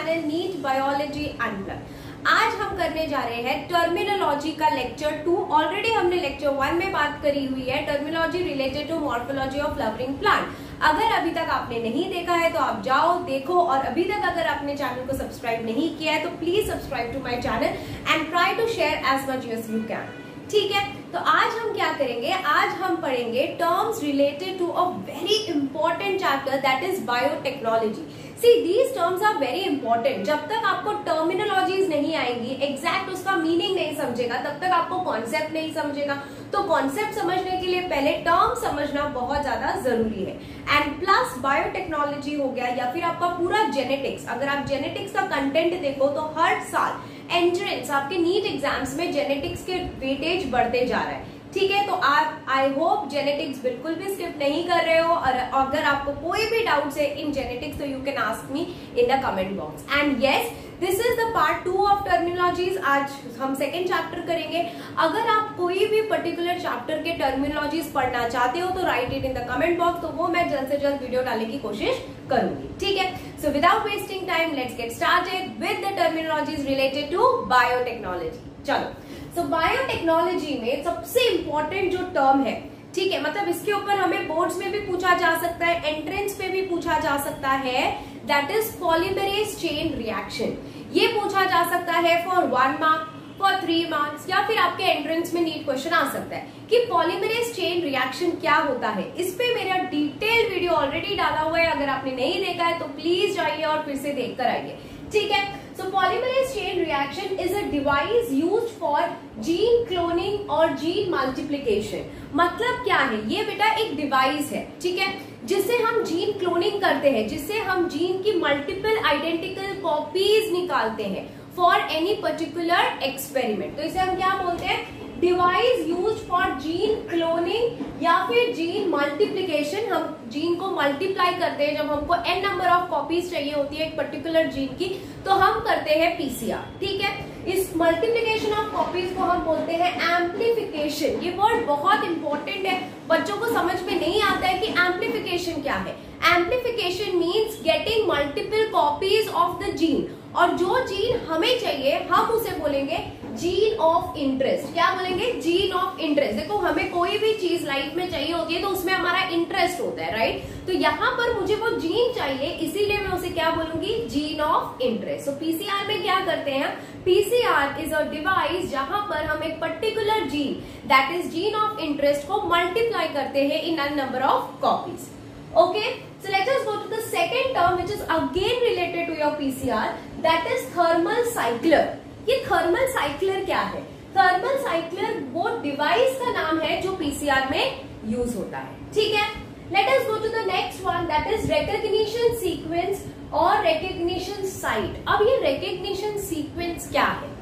Channel NEET biology unplug. आज हम करने जा रहे हैं टर्मिनोलॉजी का लेक्चर 2। ऑलरेडी हमने लेक्चर 1 में बात करी हुई है terminology related to morphology of flowering plant. अगर अभी तक आपने नहीं देखा है तो आप जाओ देखो, और अभी तक अगर आपने चैनल को सब्सक्राइब नहीं किया है तो please subscribe to my channel and try to share as much as you can. ठीक है, तो आज हम क्या करेंगे, आज हम पढ़ेंगे terms related to a very important chapter that is biotechnology. See these terms are very important. जब तक आपको टर्मिनोलॉजीज नहीं आएंगी, एग्जैक्ट उसका मीनिंग नहीं समझेगा, तब तक आपको कॉन्सेप्ट नहीं समझेगा। तो कॉन्सेप्ट समझने के लिए पहले टर्म समझना बहुत ज्यादा जरूरी है। एंड प्लस बायोटेक्नोलॉजी हो गया या फिर आपका पूरा जेनेटिक्स। अगर आप जेनेटिक्स का कंटेंट देखो तो हर साल एंट्रेंस आपके नीट एग्जाम्स में जेनेटिक्स के वेटेज बढ़ते जा रहा है। ठीक है, तो आप आई होप जेनेटिक्स बिल्कुल भी स्किप नहीं कर रहे हो, और अगर आपको कोई भी डाउट्स है इन जेनेटिक्स तो you can ask me in the comment box. And yes, this is the part 2 of terminologies. आज हम सेकेंड चैप्टर करेंगे। अगर आप कोई भी पर्टिकुलर चैप्टर के टर्मिनोलॉजीज पढ़ना चाहते हो तो right it in the comment box, तो वो मैं जल्द से जल्द वीडियो डालने की कोशिश करूंगी। ठीक है, so without wasting time let's get started with the terminologies related to biotechnology. चलो, सो बायोटेक्नोलॉजी में सबसे इंपॉर्टेंट जो टर्म है, ठीक है, मतलब इसके ऊपर हमें बोर्ड्स में भी पूछा जा सकता है, एंट्रेंस पे भी पूछा जा सकता है, that is polymerase chain reaction. ये पूछा जा सकता है फॉर 1 मार्क, फॉर 3 मार्क्स, या फिर आपके एंट्रेंस में नीट क्वेश्चन आ सकता है कि पॉलीमरेज चेन रिएक्शन क्या होता है। इस पे मेरा डिटेल वीडियो ऑलरेडी डाला हुआ है, अगर आपने नहीं देखा है तो प्लीज जाइए और फिर से देख कर आइए। ठीक है, so polymerase chain reaction is a device used for gene cloning और gene multiplication। मतलब क्या है ये बेटा, एक डिवाइस है, ठीक है, जिससे हम जीन क्लोनिंग करते हैं, जिससे हम जीन की मल्टीपल आइडेंटिकल कॉपीज निकालते हैं फॉर एनी पर्टिकुलर एक्सपेरिमेंट। तो इसे हम क्या बोलते हैं, device use for gene cloning या फिर जीन मल्टीप्लीकेशन। हम जीन को मल्टीप्लाई करते हैं, जब हमको n नंबर ऑफ कॉपीज चाहिए होती है एक पर्टिकुलर जीन की, तो हम करते हैं पीसीआर। ठीक है, इस मल्टीप्लीकेशन ऑफ कॉपीज को हम बोलते हैं एम्प्लीफिकेशन। ये वर्ड बहुत इंपॉर्टेंट है, बच्चों को समझ में नहीं आता है कि एम्प्लीफिकेशन क्या है। Amplification means getting multiple copies of the gene, और जो जीन हमें चाहिए हम उसे बोलेंगे जीन ऑफ इंटरेस्ट। क्या बोलेंगे, जीन ऑफ इंटरेस्ट। देखो, हमें कोई भी चीज लाइफ में चाहिए होती है तो उसमें हमारा इंटरेस्ट होता है, राइट। तो यहाँ पर मुझे वो जीन चाहिए, इसीलिए मैं उसे क्या बोलूंगी, जीन ऑफ इंटरेस्ट। तो पीसीआर में क्या करते हैं, पीसीआर इज अ डिवाइस जहां पर हम एक particular gene that is gene of interest को मल्टीप्लाई करते हैं इन n number of copies. Okay, so let us go to the second term which is again related to your PCR, that is thermal cycler। ये thermal cycler क्या है, thermal cycler वो device का नाम है जो पीसीआर में यूज होता है। ठीक है, let us go to the next one that is recognition sequence और रिकॉग्निशन साइट। अब ये रिकॉग्निशन सीक्वेंस क्या है,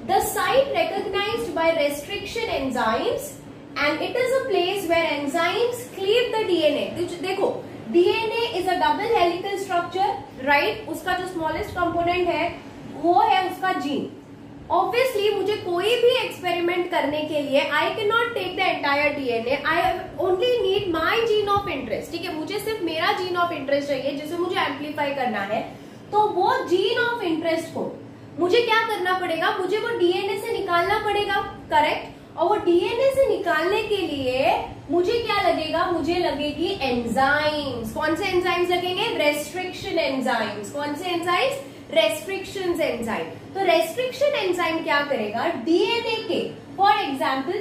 the site recognised by restriction enzymes and it is a place where enzymes cleave the DNA। देखो, DNA is a double helical structure, right? उसका जो smallest component है वो है उसका जीन। Obviously मुझे कोई भी एक्सपेरिमेंट करने के लिए I cannot take the entire DNA, I only need my gene of interest। ठीक है, मुझे सिर्फ मेरा जीन ऑफ इंटरेस्ट चाहिए जिसे मुझे एम्पलीफाई करना है। तो वो जीन ऑफ इंटरेस्ट को मुझे क्या करना पड़ेगा, मुझे वो डीएनए से निकालना पड़ेगा, करेक्ट। और वो डीएनए से निकालने के लिए मुझे क्या लगेगा, मुझे लगेगी एंजाइम्स। कौन से एंजाइम्स लगेंगे, रेस्ट्रिक्शन एंजाइम्स। कौन से एंजाइम्स, रेस्ट्रिक्शन एंजाइम। तो रेस्ट्रिक्शन एंजाइम क्या करेगा, डीएनए के फॉर एग्जाम्पल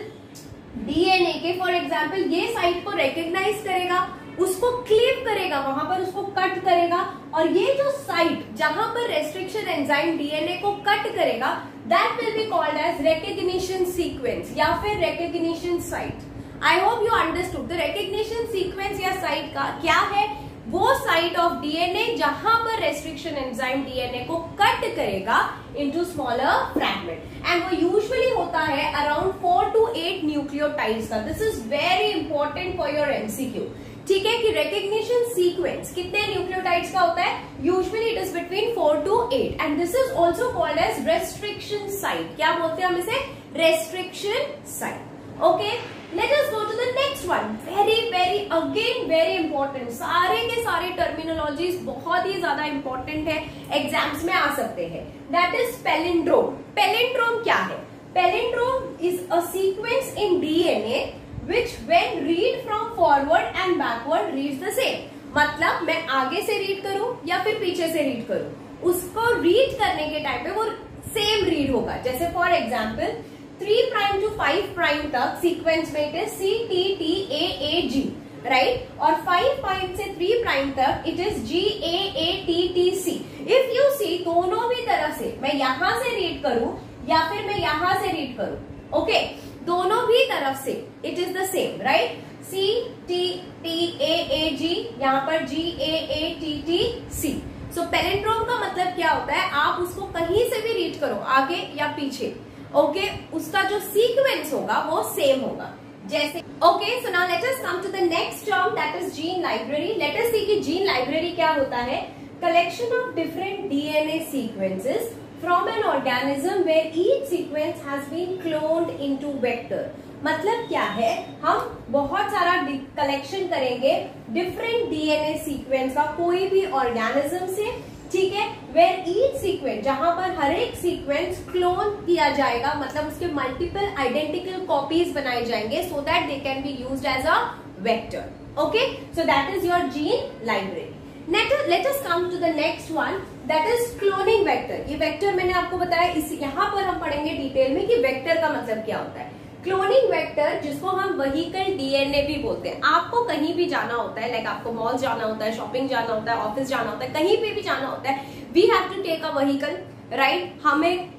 ये साइट को रिकॉग्नाइज करेगा, उसको क्लीव करेगा, वहां पर उसको कट करेगा, और ये जो साइट जहां पर रेस्ट्रिक्शन एंजाइम डीएनए को कट करेगा that will be called as recognition sequence या फिर recognition site. I hope you understood. The recognition sequence या साइट का क्या है, वो साइट ऑफ डीएनए जहां पर रेस्ट्रिक्शन एंजाइम डीएनए को कट करेगा इनटू स्मॉलर फ्रैगमेंट, एंड वो यूजुअली होता है अराउंड 4 to 8 न्यूक्लियोटाइड्स का। This is very important for your MCQ. ठीक है, कि रिकॉग्निशन सीक्वेंस कितने न्यूक्लियोटाइड्स का होता है, usually it is between 4 to 8, and this is also called as restriction site. क्या बोलते हैं हम इसे, restriction site. Okay, let us go to the next one, very important. सारे के सारे टर्मिनोलॉजीज बहुत ही ज्यादा इंपॉर्टेंट है, एग्जाम्स में आ सकते हैं। That is palindrome. पैलिंड्रोम क्या है? Palindrome is a sequence in DNA which when read from forward and backward reads the same। मतलब मैं आगे से रीड करूं या फिर पीछे से रीड करूं, उसको रीड करने के टाइम पे वो सेम रीड होगा। जैसे for example 3 prime to 5 prime तक सीक्वेंस में इट इज CTTAAG, राइट, और 5 प्राइम से 3 प्राइम तक it is GAATTC। If you see दोनों भी तरफ से मैं यहां से रीड करूं या फिर मैं यहां से रीड करूं, ओके, दोनों भी तरफ से it is the same, right. CTTAAG, यहाँ पर GAATTC। सो पैलिंड्रोम का मतलब क्या होता है? आप उसको कहीं से भी रीड करो, आगे या पीछे, ओके, उसका जो सीक्वेंस होगा वो सेम होगा। जैसे okay, so now let us come to the next term, that is gene library. Let us see कि जीन लाइब्रेरी क्या होता है। Collection of different DNA sequences from an organism where each sequence has been cloned into vector। मतलब क्या है? हम बहुत सारा कलेक्शन करेंगे डिफरेंट डीएनए सीक्वेंस का कोई भी ऑर्गेनिज्म से, ठीक है, वेयर ईच सीक्वेंस, जहां पर हर एक सीक्वेंस क्लोन किया जाएगा, मतलब उसके मल्टीपल आइडेंटिकल कॉपीज बनाए जाएंगे so that they can be used as a vector. Okay, so that is your gene library. Let us come to the next one, that is cloning vector। ये vector मैंने आपको बताया, इस यहाँ पर हम पढ़ेंगे डिटेल में कि वेक्टर का मतलब क्या होता है। क्लोनिंग वेक्टर, जिसको हम व्हीकल डीएनए भी बोलते हैं। आपको कहीं भी जाना होता है, लाइक आपको मॉल जाना होता है, शॉपिंग जाना होता है, ऑफिस जाना होता है, कहीं पे भी जाना होता है, we have to take a vehicle, right. हमें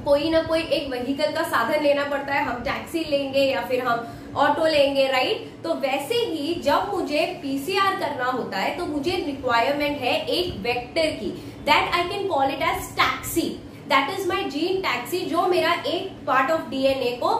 कोई ना कोई एक व्हीकल का साधन लेना पड़ता है, हम टैक्सी लेंगे या फिर हम ऑटो लेंगे, राइट। तो वैसे ही जब मुझे पीसीआर करना होता है तो मुझे रिक्वायरमेंट है एक वेक्टर की, that I can call it as taxi. That is my gene taxi, जो मेरा एक पार्ट ऑफ डीएनए को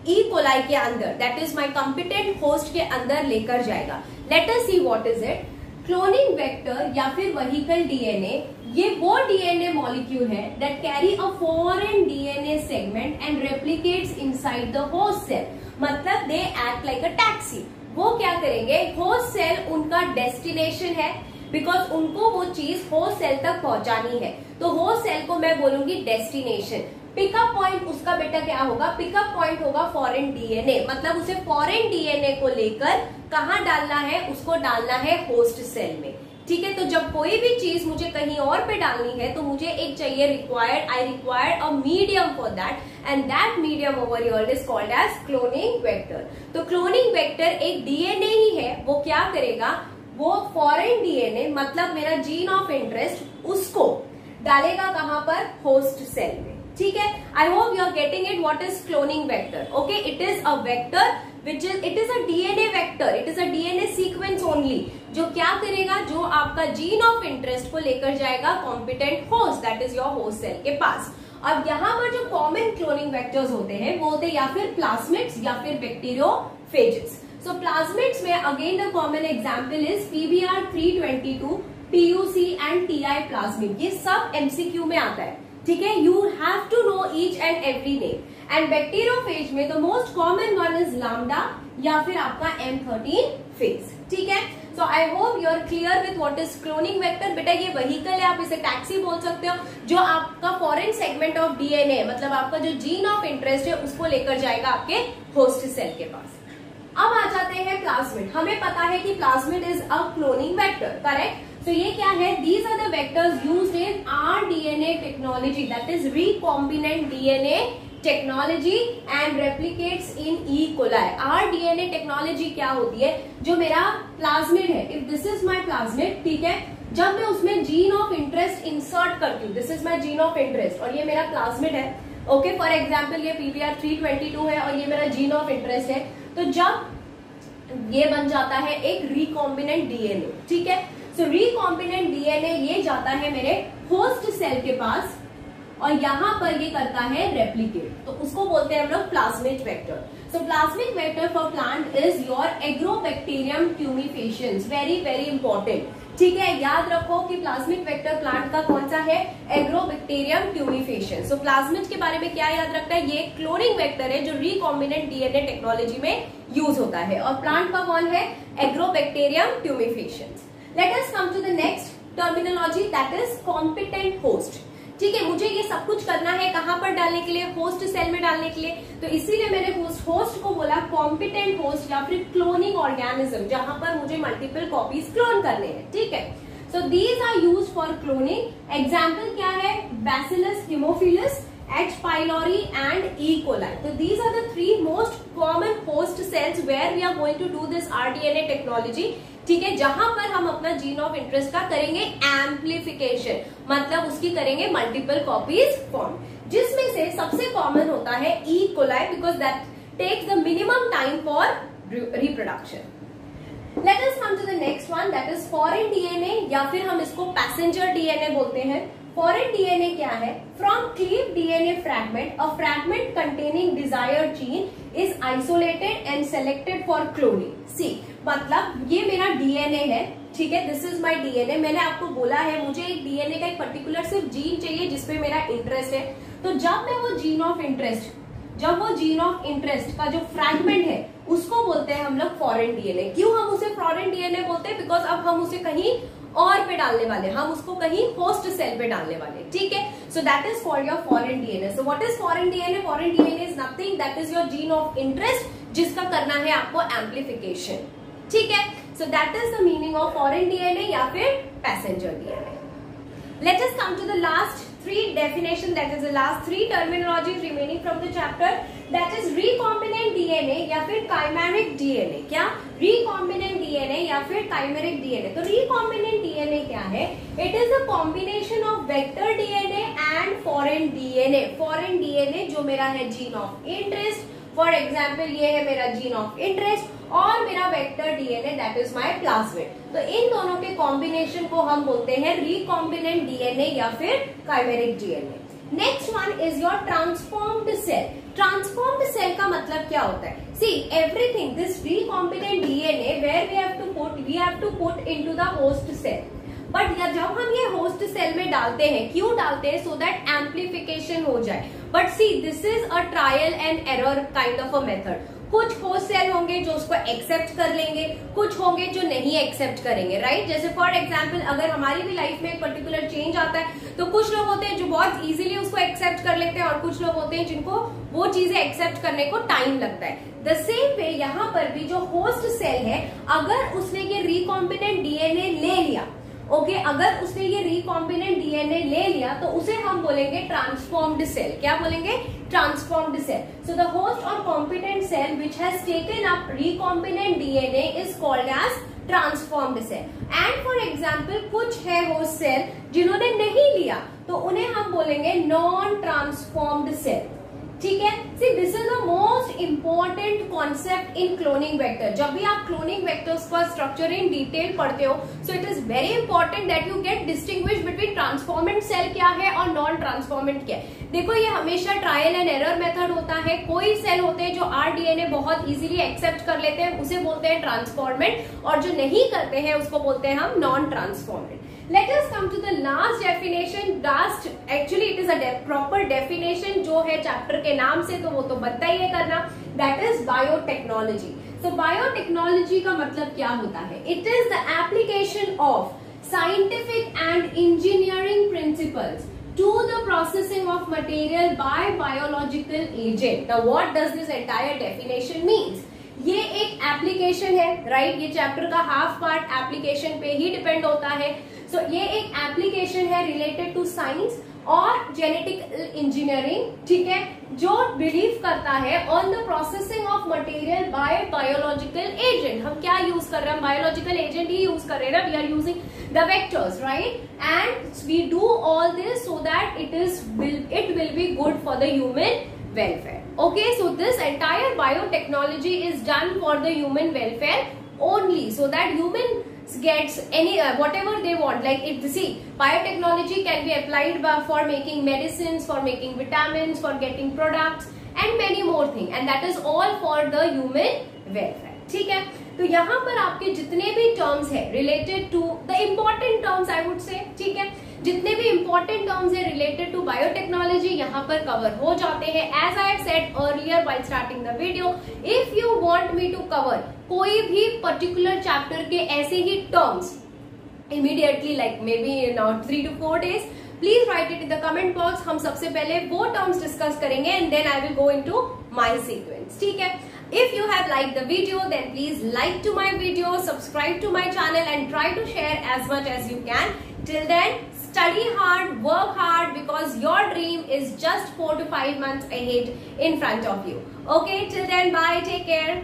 ई कोलाई के अंदर, that is my competent host के अंदर लेकर जाएगा। Let us see what is it. Cloning vector या फिर व्हीकल डीएनए, ये वो डीएनए मॉलिक्यूल है that carry a foreign DNA segment and replicates inside the host cell. मतलब they act like a taxi. वो क्या करेंगे? होस्ट सेल उनका डेस्टिनेशन है, बिकॉज उनको वो चीज होस्ट सेल तक पहुंचानी है, तो होस्ट सेल को मैं बोलूंगी डेस्टिनेशन। पिकअप पॉइंट उसका बेटा क्या होगा? पिकअप पॉइंट होगा फॉरेन डीएनए। मतलब उसे फॉरेन डीएनए को लेकर कहाँ डालना है? उसको डालना है होस्ट सेल में, ठीक है। तो जब कोई भी चीज मुझे कहीं और पे डालनी है तो मुझे एक चाहिए I require a medium for that, and that medium over here is called as cloning vector. तो क्लोनिंग वेक्टर एक डीएनए ही है, वो क्या करेगा? वो फॉरेन डीएनए, मतलब मेरा जीन ऑफ इंटरेस्ट, उसको डालेगा कहां पर? होस्ट सेल में, ठीक है। I hope you are getting it what is cloning vector. Okay, it is a vector which is it is a DNA vector, it is a DNA sequence only, जो क्या करेगा? जो आपका जीन ऑफ इंटरेस्ट को लेकर जाएगा competent host, that is your host cell के पास। अब यहाँ पर जो कॉमन क्लोनिंग वेक्टर्स होते हैं वो होते हैं या फिर प्लाज्मिड्स या फिर बैक्टीरियोफेजेस। सो प्लाज्मिड्स में again the common example is PBr322, TUC and TI plasmid. ये सब MCQ में आता है, ठीक है। You have to know each and every name. And bacteriophage में the most common one is lambda या फिर आपका M13 फेज, ठीक है। So I hope you are clear with what is cloning vector. बेटा ये व्हीकल है, आप इसे टैक्सी बोल सकते हो, जो आपका फॉरेन सेगमेंट ऑफ डीएनए, मतलब आपका जो जीन ऑफ इंटरेस्ट है, उसको लेकर जाएगा आपके होस्ट सेल के पास। अब आ जाते हैं प्लाज्मिड। हमें पता है कि plasmid is a cloning vector, correct. तो ये क्या है? These are the vectors used in rDNA technology, that is recombinant DNA technology and replicates in E coli. rDNA technology क्या होती है? जो मेरा प्लाज्मिड है, if this is my plasmid, ठीक है, जब मैं उसमें जीन ऑफ इंटरेस्ट इंसर्ट करती हूँ, this is my gene of interest और ये मेरा प्लाज्मिड है, ओके। फॉर एग्जाम्पल ये PBr322 है और ये मेरा जीन ऑफ इंटरेस्ट है। तो जब ये बन जाता है एक रिकॉम्बिनेंट डीएनए, ठीक है। सो रिकॉम्बिनेंट डीएनए ये जाता है मेरे होस्ट सेल के पास और यहाँ पर ये करता है रेप्लिकेट, तो उसको बोलते हैं हम लोग plasmid vector. So plasmid vector for plant is your agrobacterium tumefaciens, very very important, ठीक है, याद रखो कि प्लाज्मिक वेक्टर प्लांट का कौन सा है, एग्रोबैक्टीरियम ट्यूमिफेशियंस। सो प्लाज्मिड के बारे में क्या याद रखना है, ये क्लोनिंग वेक्टर है जो रिकॉम्बिनेंट डीएनए टेक्नोलॉजी में यूज होता है, और प्लांट का कौन है, agrobacterium tumefaciens. Let us come to the next terminology, that is competent host. ठीक है, मुझे ये सब कुछ करना है कहां पर डालने के लिए, होस्ट सेल में डालने के लिए, तो इसीलिए मैंने होस्ट को बोला कॉम्पिटेंट होस्ट या फिर क्लोनिंग ऑर्गेनिज्म, जहां पर मुझे मल्टीपल कॉपीज क्लोन करने हैं। ठीक है, so these are used for cloning. Example क्या है, bacillus haemophilus, H. pylori and E. coli. So these are the three most common host cells where we are going to do this rDNA technology. ठीक है, जहां पर हम अपना gene of interest का करेंगे एम्प्लीफिकेशन, मतलब उसकी करेंगे मल्टीपल कॉपीज फॉर्म, जिसमें से सबसे कॉमन होता है E. coli because that takes the minimum time for reproduction. Let us come to the next one, that is foreign DNA या फिर हम इसको पैसेंजर डीएनए बोलते हैं। फॉरेन डीएनए क्या है, from cleave DNA fragment, a fragment containing desired gene is isolated and selected for cloning. See मतलब ये मेरा डीएनए है, ठीक है, दिस इज माय डीएनए। मैंने आपको बोला है मुझे एक डीएनए का एक पर्टिकुलर सिर्फ जीन चाहिए जिसपे मेरा इंटरेस्ट है, तो जब मैं वो जीन ऑफ इंटरेस्ट, जब वो जीन ऑफ इंटरेस्ट का जो फ्रैगमेंट है उसको बोलते हैं हम लोग फॉरेन डीएनए। क्यों हम उसे फॉरेन डीएनए बोलते हैं, बिकॉज अब हम उसे कहीं और पे डालने वाले, हम उसको कहीं होस्ट सेल पे डालने वाले। ठीक है, सो that is called your foreign DNA. So what is foreign DNA, foreign DNA is nothing, that is your gene of interest जिसका करना है आपको एम्प्लीफिकेशन। ठीक है, सो that is the meaning of foreign DNA या फिर passenger DNA. Let us come to the last three definition, that is the last three terminologies remaining from the chapter, that is recombinant DNA या फिर chimeric DNA। क्या, recombinant DNA या फिर chimeric DNA। तो recombinant DNA क्या है, it is a combination of vector DNA and foreign DNA। foreign DNA जो मेरा है gene of interest, for example ये है मेरा जीन ऑफ इंटरेस्ट और मेरा vector DNA that is my plasmid. तो इन दोनों के कॉम्बिनेशन को हम बोलते हैं रिकॉम्बिनेंट डीएनए या फिर chimeric DNA. Next one is your transformed cell. Transformed cell का मतलब क्या होता है, see everything this recombinant DNA where we have to put into the host cell, but जब हम ये होस्ट सेल में डालते हैं, क्यों डालते हैं, सो दैट एम्प्लीफिकेशन हो जाए। But C this is a trial and error kind of a method. कुछ होस्ट सेल होंगे जो उसको एक्सेप्ट कर लेंगे, कुछ होंगे जो नहीं एक्सेप्ट करेंगे, राइट। जैसे फॉर एग्जाम्पल अगर हमारी भी लाइफ में एक पर्टिकुलर चेंज आता है तो कुछ लोग होते हैं जो बहुत इजीली उसको एक्सेप्ट कर लेते हैं और कुछ लोग होते हैं जिनको वो चीजें एक्सेप्ट करने को टाइम लगता है। द सेम वे यहाँ पर भी जो होस्ट सेल है, अगर उसने ये रिकॉम्बिनेंट डीएनए ले लिया, ओके, अगर उसने ये रिकॉम्बिनेंट डीएनए ले लिया तो उसे हम बोलेंगे ट्रांसफॉर्म्ड सेल। क्या बोलेंगे, transformed cell. So the host और competent cell which has taken up recombinant DNA is called as transformed cell. And for example कुछ है होस्ट सेल जिन्होंने नहीं लिया तो उन्हें हम बोलेंगे नॉन ट्रांसफॉर्म्ड सेल। ठीक है, see this is the most important concept in cloning vector. जब भी आप क्लोनिंग वेक्टर्स का स्ट्रक्चर इन डिटेल पढ़ते हो, so it is very important that you get distinguish between transformant cell क्या है और नॉन ट्रांसफॉर्मेंट क्या है। देखो ये हमेशा ट्रायल एंड एरर मेथड होता है। कोई सेल होते हैं जो आरडीएनए बहुत इजीली एक्सेप्ट कर लेते हैं, उसे बोलते हैं ट्रांसफॉर्मेंट, और जो नहीं करते हैं उसको बोलते हैं हम non transformant. Let us come to the last definition. Last actually it is a proper definition जो है चैप्टर के नाम से, तो वो तो बनता ही है करना, that is biotechnology. So biotechnology का मतलब क्या होता है, it is the application of scientific and engineering principles to the processing of material by biological agent. Now what does this entire definition means? ये एक एप्लीकेशन है, राइट। ये chapter का हाफ पार्ट एप्लीकेशन पे ही डिपेंड होता है। सो ये एक एप्लीकेशन है रिलेटेड टू साइंस और जेनेटिक इंजीनियरिंग, ठीक है, जो बिलीव करता है on the processing of material by biological agent. हम क्या यूज कर रहे हैं, बायोलॉजिकल एजेंट ही यूज कर रहे हैं ना, we are using the vectors, right, and we do all this so that it will be good for the human welfare. Okay, so this entire biotechnology is done for the human welfare only, so that humans gets any whatever they want. Like if see, biotechnology can be applied for making medicines, for making vitamins, for getting products and many more things, and that is all for the human welfare. ठीक है, तो यहाँ पर आपके जितने भी terms है related to the important terms I would say, ठीक है, जितने भी इंपॉर्टेंट टर्म्स है रिलेटेड टू बायोटेक्नोलॉजी यहाँ पर कवर हो जाते हैं। As I have said earlier while starting the video, if you want me to cover कोई भी पर्टिकुलर चैप्टर के ऐसे ही terms immediately, like maybe in 3 to 4 days, please write it in the comment box. हम सबसे पहले वो terms discuss करेंगे and then I will go into my sequence, ठीक है। If you have liked the video, then please like to my video, subscribe to my channel and try to share as much as you can. Till then, study hard, work hard, because your dream is just 4 to 5 months ahead in front of you. Okay, till then, bye, take care.